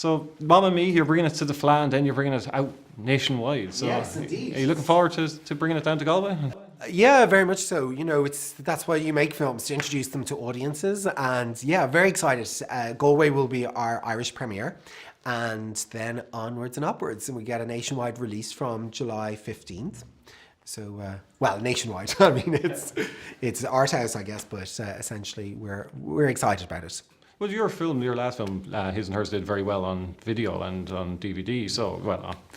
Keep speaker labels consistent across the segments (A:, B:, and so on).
A: So, Mamma Mia, you're bringing it to the Fleadh and then you're bringing it out nationwide. So,
B: Yes, indeed.
A: Are you looking forward to bringing it down to Galway?
B: Yeah, very much so. That's why you make films, to introduce them to audiences. And yeah, very excited. Galway will be our Irish premiere, and then onwards and upwards. And we get a nationwide release from July 15th. So, nationwide. I mean, it's art house, I guess, but essentially we're excited about it.
A: Well, your last film, His and Hers, did very well on video and on DVD. So,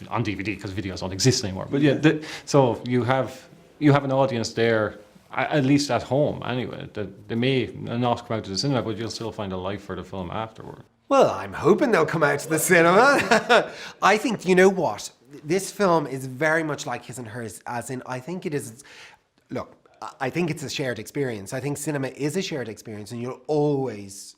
A: on DVD because videos don't exist anymore. But yeah, so you have an audience there, at least at home anyway. That they may not come out to the cinema, but you'll still find a life for the film afterward.
B: Well, I'm hoping they'll come out to the cinema. I think, you know what? This film is very much like His and Hers, as in, I think it is, look, I think it's a shared experience. I think cinema is a shared experience, and you'll always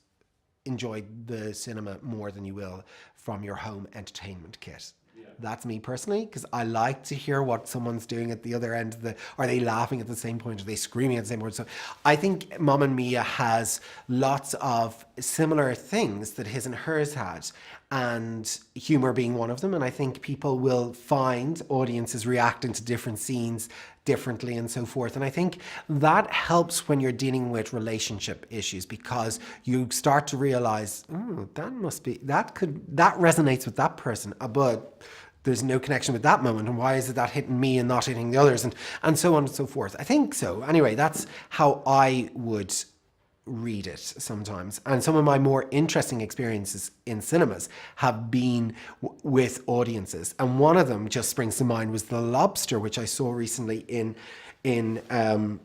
B: enjoy the cinema more than you will from your home entertainment kit. That's me personally, because I like to hear what someone's doing at the other end of are they laughing at the same point? Are they screaming at the same point? So I think Mamma Mia has lots of similar things that His and Hers had, and humor being one of them. And I think people will find audiences reacting to different scenes differently and so forth. And I think that helps when you're dealing with relationship issues, because you start to realize, that resonates with that person, but there's no connection with that moment, and why is it that hitting me and not hitting the others, and so on and so forth. I think so. Anyway, that's how I would read it sometimes. And some of my more interesting experiences in cinemas have been with audiences. And one of them just springs to mind was The Lobster, which I saw recently in the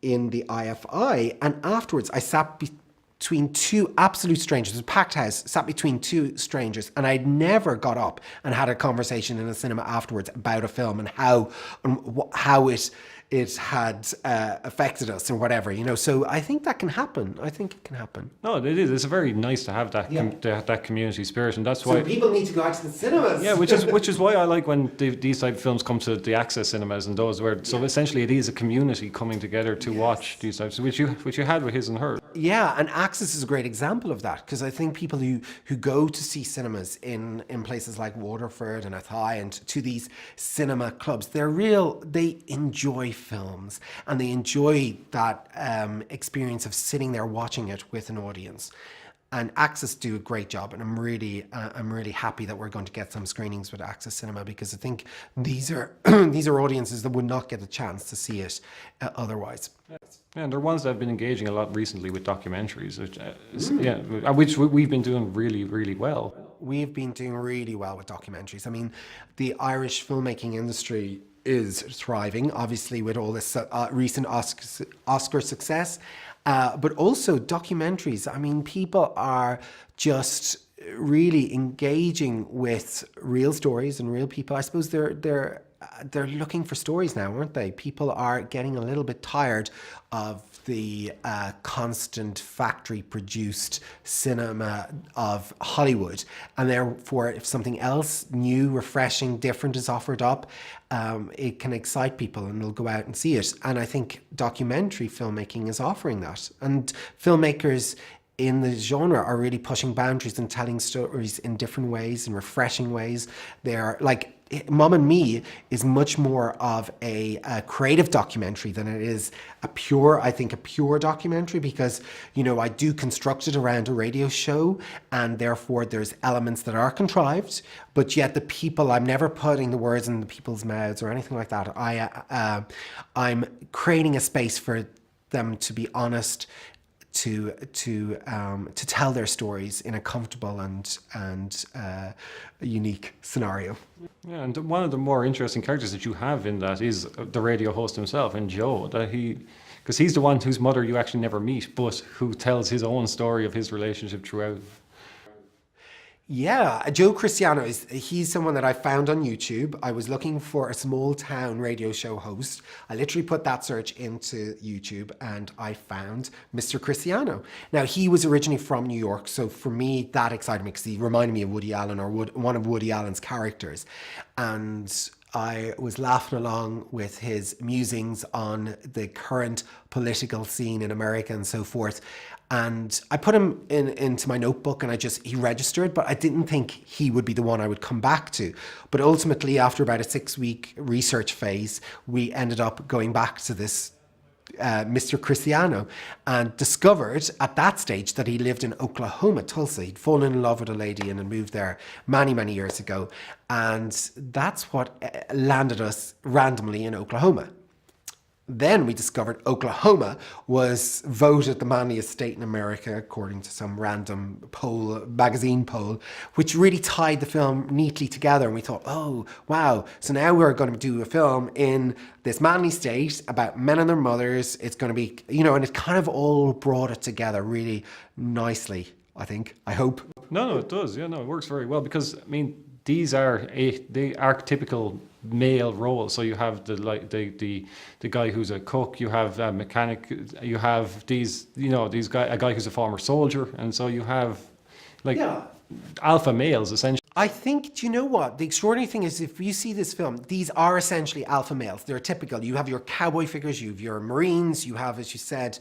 B: IFI. And afterwards, I sat between two absolute strangers. It was a packed house, sat between two strangers, and I'd never got up and had a conversation in a cinema afterwards about a film and how it had affected us or whatever, So I think that can happen. I think it can happen.
A: No, it is. It's very nice to have that that community spirit, and that's why
B: people need to go out to the cinemas.
A: Yeah, which is why I like when these type of films come to the access cinemas and those where so essentially it is a community coming together to watch these types, which you had with His and Hers.
B: Yeah, and Access is a great example of that, because I think people who go to see cinemas in places like Waterford and Athy and to these cinema clubs, they enjoy films, and they enjoy that experience of sitting there watching it with an audience. And Access do a great job, and I'm really happy that we're going to get some screenings with Access Cinema, because I think these are audiences that would not get a chance to see it otherwise.
A: Yeah, and there are ones that have been engaging a lot recently with documentaries, which we've been doing really, really well.
B: We've been doing really well with documentaries. I mean, the Irish filmmaking industry is thriving, obviously, with all this recent Oscar success, but also documentaries. I mean, people are just really engaging with real stories and real people. I suppose they're looking for stories now, aren't they? People are getting a little bit tired of the constant factory-produced cinema of Hollywood, and therefore if something else new, refreshing, different is offered up, it can excite people and they'll go out and see it. And I think documentary filmmaking is offering that, and filmmakers in the genre are really pushing boundaries and telling stories in different ways, in refreshing ways. They're like, Mamma Mia is much more of a creative documentary than it is a pure documentary, because, I do construct it around a radio show, and therefore there's elements that are contrived, but yet the people, I'm never putting the words in the people's mouths or anything like that. I'm creating a space for them to be honest, to tell their stories in a comfortable and unique scenario.
A: Yeah, and one of the more interesting characters that you have in that is the radio host himself, and Joe, because he's the one whose mother you actually never meet, but who tells his own story of his relationship throughout.
B: Yeah, Joe Cristiano, he's someone that I found on YouTube. I was looking for a small town radio show host. I literally put that search into YouTube and I found Mr. Cristiano. Now, he was originally from New York, so for me, that excited me because he reminded me of Woody Allen, or one of Woody Allen's characters. And I was laughing along with his musings on the current political scene in America and so forth. And I put him into my notebook, and he registered, but I didn't think he would be the one I would come back to. But ultimately, after about a 6-week research phase, we ended up going back to this Mr. Cristiano, and discovered at that stage that he lived in Oklahoma, Tulsa. He'd fallen in love with a lady and had moved there many, many years ago. And that's what landed us randomly in Oklahoma. Then we discovered Oklahoma was voted the manliest state in America, according to some random magazine poll, which really tied the film neatly together. And we thought, oh, wow. So now we're going to do a film in this manly state about men and their mothers. It's going to be, and it kind of all brought it together really nicely, I think, I hope.
A: No, it does. Yeah, no, it works very well because, I mean, these are the archetypical male roles. So you have the guy who's a cook, you have a mechanic, you have a guy who's a former soldier, and so you have alpha males essentially.
B: I think, do you know what? The extraordinary thing is, if you see this film, these are essentially alpha males. They're typical. You have your cowboy figures, you have your Marines, you have, as you said,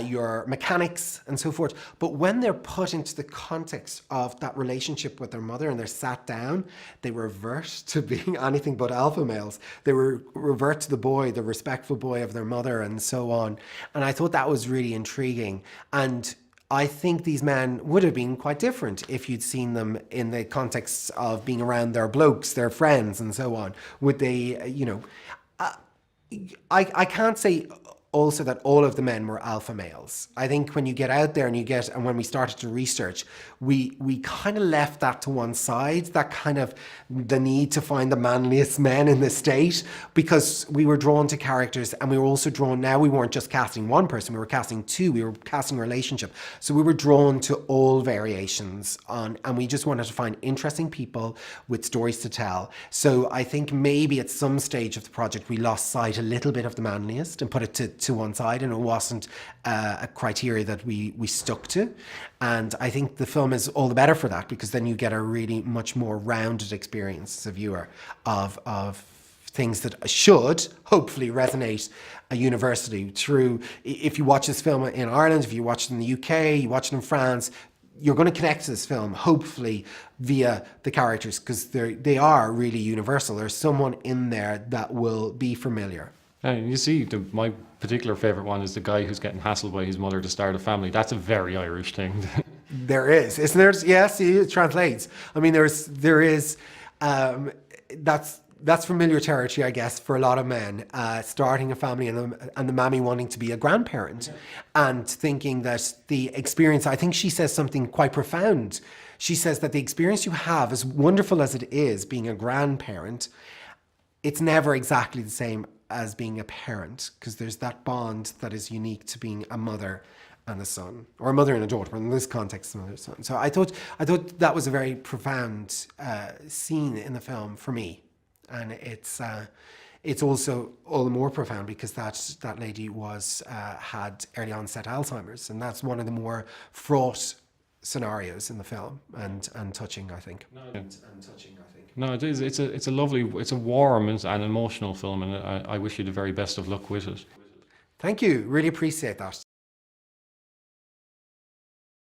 B: your mechanics and so forth. But when they're put into the context of that relationship with their mother and they're sat down, they revert to being anything but alpha males. They revert to the boy, the respectful boy of their mother and so on. And I thought that was really intriguing. And I think these men would have been quite different if you'd seen them in the context of being around their blokes, their friends, and so on. Would they, I can't say also that all of the men were alpha males. I think when you get out there and when we started to research, we kind of left that to one side, that kind of the need to find the manliest men in the state, because we were drawn to characters, and we were also drawn, now we weren't just casting one person, we were casting two, we were casting a relationship. So we were drawn to all variations and we just wanted to find interesting people with stories to tell. So I think maybe at some stage of the project, we lost sight a little bit of the manliest and put it to one side, and it wasn't a criteria that we stuck to. And I think the film is all the better for that, because then you get a really much more rounded experience as a viewer of things that should hopefully resonate universally through. If you watch this film in Ireland, if you watch it in the UK, you watch it in France, you're going to connect to this film, hopefully, via the characters, because they are really universal. There's someone in there that will be familiar.
A: And you see, my particular favourite one is the guy who's getting hassled by his mother to start a family. That's a very Irish thing.
B: There is, isn't there? Yeah, see, it translates. I mean, there is, that's familiar territory, I guess, for a lot of men, starting a family and the mammy wanting to be a grandparent, and thinking that the experience, I think she says something quite profound. She says that the experience you have, as wonderful as it is being a grandparent, it's never exactly the same as being a parent, because there's that bond that is unique to being a mother and a son, or a mother and a daughter, but in this context, a mother and a son. So I thought that was a very profound scene in the film for me, and it's also all the more profound because that lady had early onset Alzheimer's, and that's one of the more fraught scenarios in the film, and touching, I think.
A: No, it is. It's a lovely, it's a warm and emotional film, and I wish you the very best of luck with it.
B: Thank you. Really appreciate that.